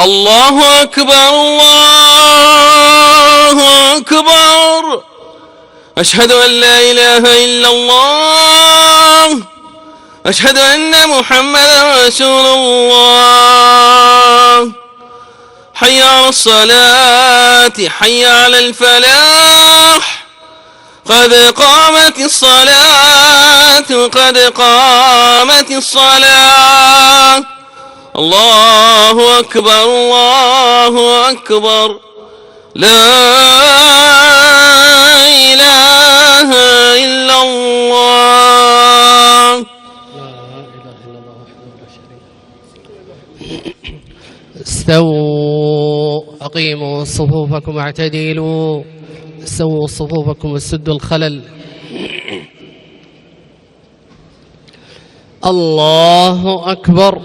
الله أكبر الله أكبر. أشهد أن لا إله إلا الله. أشهد أن محمدا رسول الله. حي على الصلاة حي على الفلاح. قد قامت الصلاة قد قامت الصلاة. الله أكبر الله أكبر. لا إله إلا الله. استووا أقيموا صفوفكم واعتدلوا. استووا صفوفكم وسدوا الخلل. الله أكبر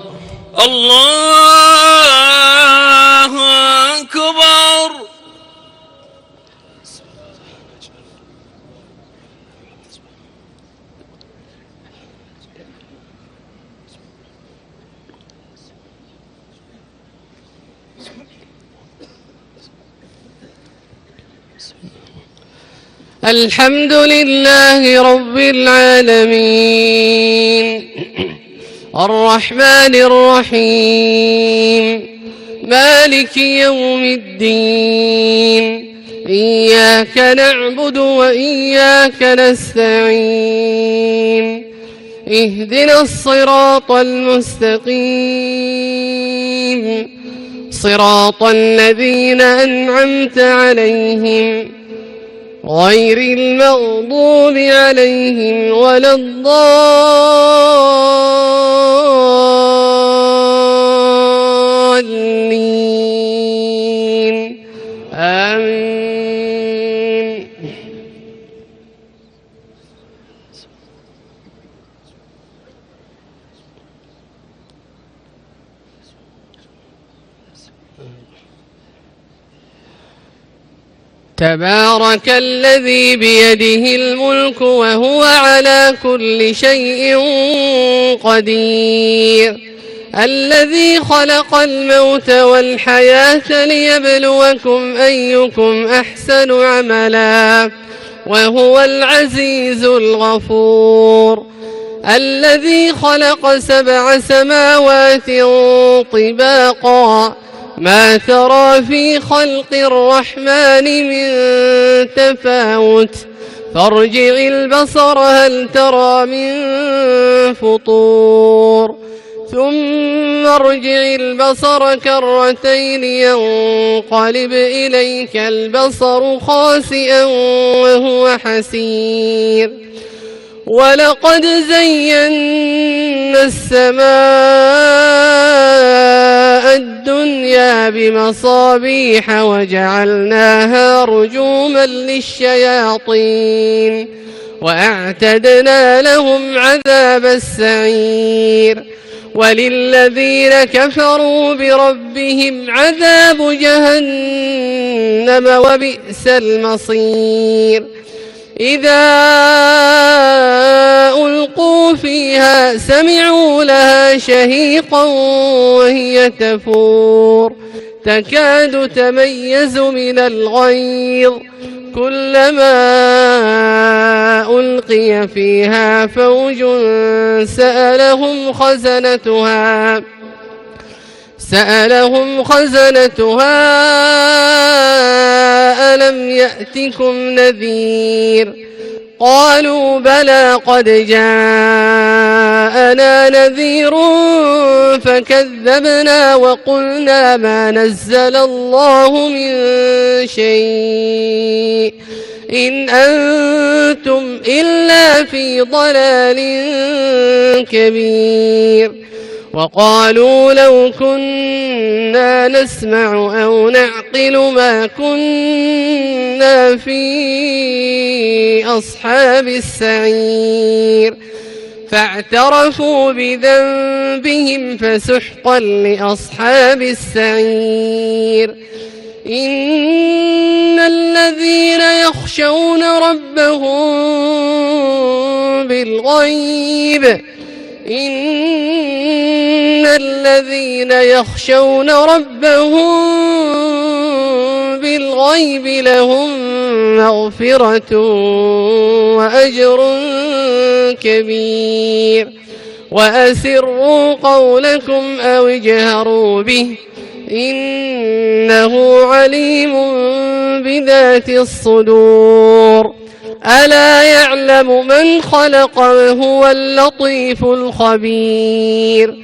الله أكبر. الحمد لله رب العالمين الرحمن الرحيم مالك يوم الدين. إياك نعبد وإياك نستعين. اهدنا الصراط المستقيم صراط الذين أنعمت عليهم غير المغضوب عليهم ولا الضالين. آمين. تبارك الذي بيده الملك وهو على كل شيء قدير. الذي خلق الموت والحياة ليبلوكم أيكم أحسن عملا وهو العزيز الغفور. الذي خلق 7 سماوات طباقا ما ترى في خلق الرحمن من تفاوت فارجع البصر هل ترى من فطور ثم ارجع البصر كرتين ينقلب إليك البصر خاسئا وهو حسير. ولقد زينا السماء الدنيا بمصابيح وجعلناها رجوما للشياطين وأعتدنا لهم عذاب السعير. وللذين كفروا بربهم عذاب جهنم وبئس المصير. إذا ألقوا فيها سمعوا لها شهيقا وهي تفور تكاد تميز من الغيظ كلما ألقي فيها فوج سألهم خزنتها ألم يأتكم نذير قالوا بلى قد جاءنا نذير فكذبنا وقلنا ما نزل الله من شيء إن أنتم إلا في ضلال كبير. وقالوا لو كنا نسمع أو نعقل ما كنا في أصحاب السعير فاعترفوا بذنبهم فسحقا لأصحاب السعير. إن الذين يخشون ربهم بالغيب إن الذين يخشون ربهم بالغيب لهم مغفرة وأجر كبير وأسروا قولكم أو اجهروا به إنه عليم بذات الصدور ألا يعلم من خلق وهو اللطيف الخبير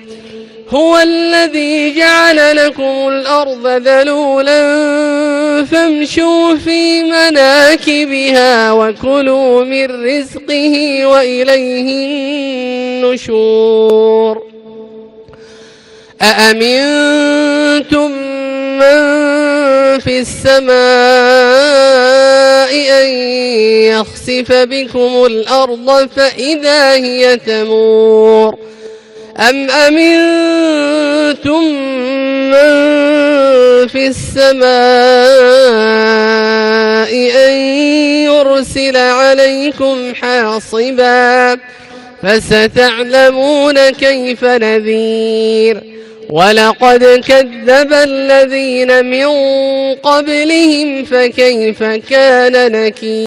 هو الذي جعل لكم الأرض ذلولا فامشوا في مناكبها وكلوا من رزقه وإليه النشور أأمنتم من في السماء أن يخسف بكم الأرض فإذا هي تمور أم أمنتم من في السماء أن يرسل عليكم حاصبا فستعلمون كيف نذير ولقد كذب الذين من قبلهم فكيف كان نكير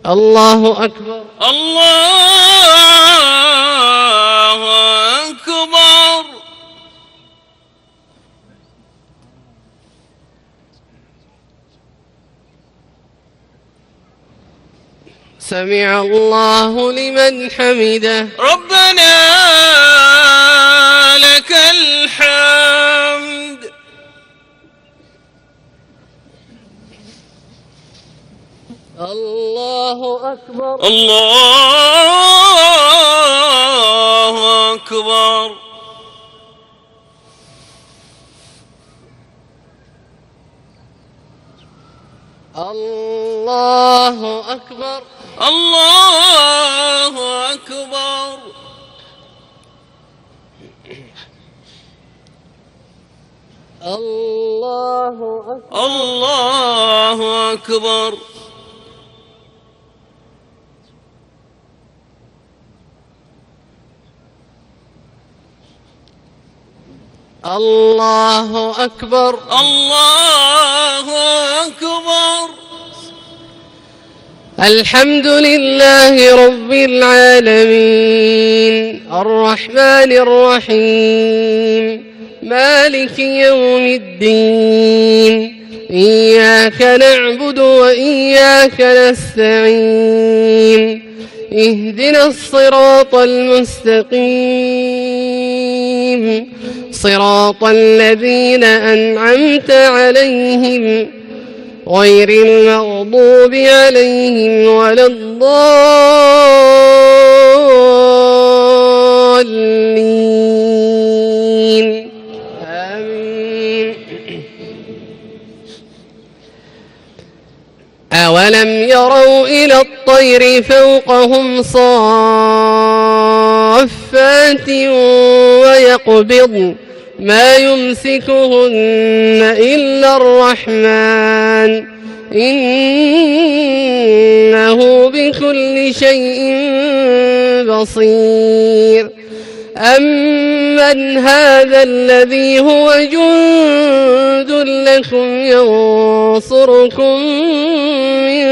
الله أكبر الله أكبر سمع الله لمن حمده ربنا لك الحمد الله أكبر الله أكبر الله أكبر الله أكبر الله أكبر الله أكبر الله أكبر الله أكبر الحمد لله رب العالمين الرحمن الرحيم مالك يوم الدين إياك نعبد وإياك نستعين اهدنا الصراط المستقيم صراط الذين أنعمت عليهم غير المغضوب عليهم ولا الضالين آمين أولم يروا إلى الطير فوقهم صافات ويقبضن ما يمسكهن إلا الرحمن إنه بكل شيء بصير أمن هذا الذي هو جند لكم ينصركم من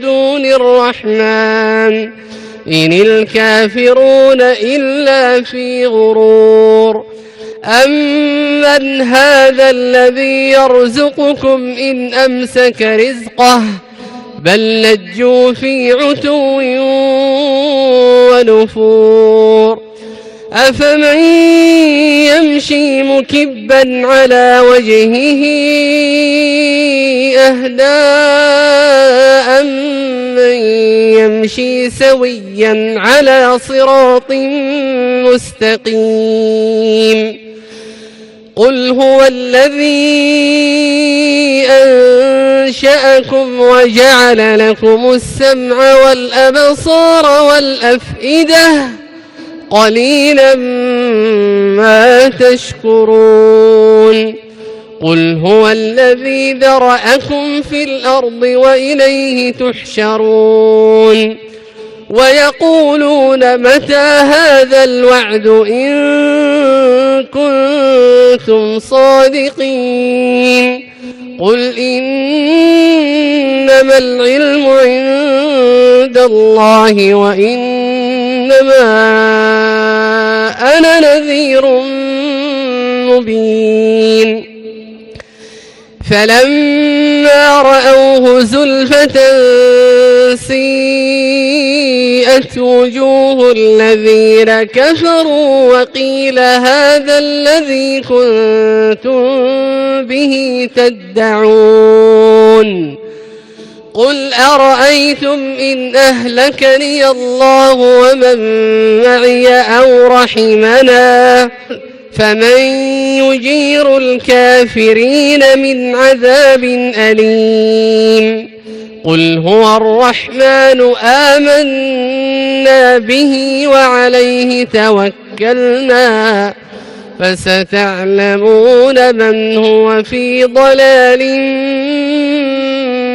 دون الرحمن إن الكافرون إلا في غرور أمن هذا الذي يرزقكم إن أمسك رزقه بل لجوا في عتو ونفور أفمن يمشي مكبا على وجهه أهدى أمن يمشي سويا على صراط مستقيم قل هو الذي أنشأكم وجعل لكم السمع والأبصار والأفئدة قليلا ما تشكرون قل هو الذي ذرأكم في الأرض وإليه تحشرون ويقولون متى هذا الوعد إن كنتم صادقين قل إنما العلم عند الله وإنما أنا نذير مبين فلما رأوه زلفة سيئت وجوه الذين كفروا وقيل هذا الذي كنتم به تدعون قل أرأيتم إن أهلكني الله ومن معي أو رحمنا فمن يجير الكافرين من عذاب أليم قل هو الرحمن آمنا به وعليه توكلنا فستعلمون من هو في ضلال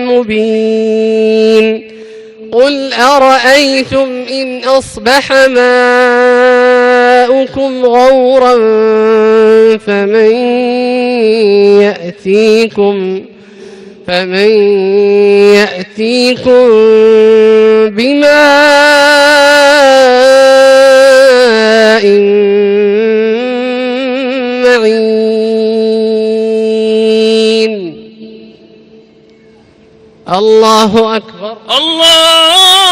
مبين قل أرأيتم إن أصبح ماؤكم غورا فمن يأتيكم بماء معين الله أكبر الله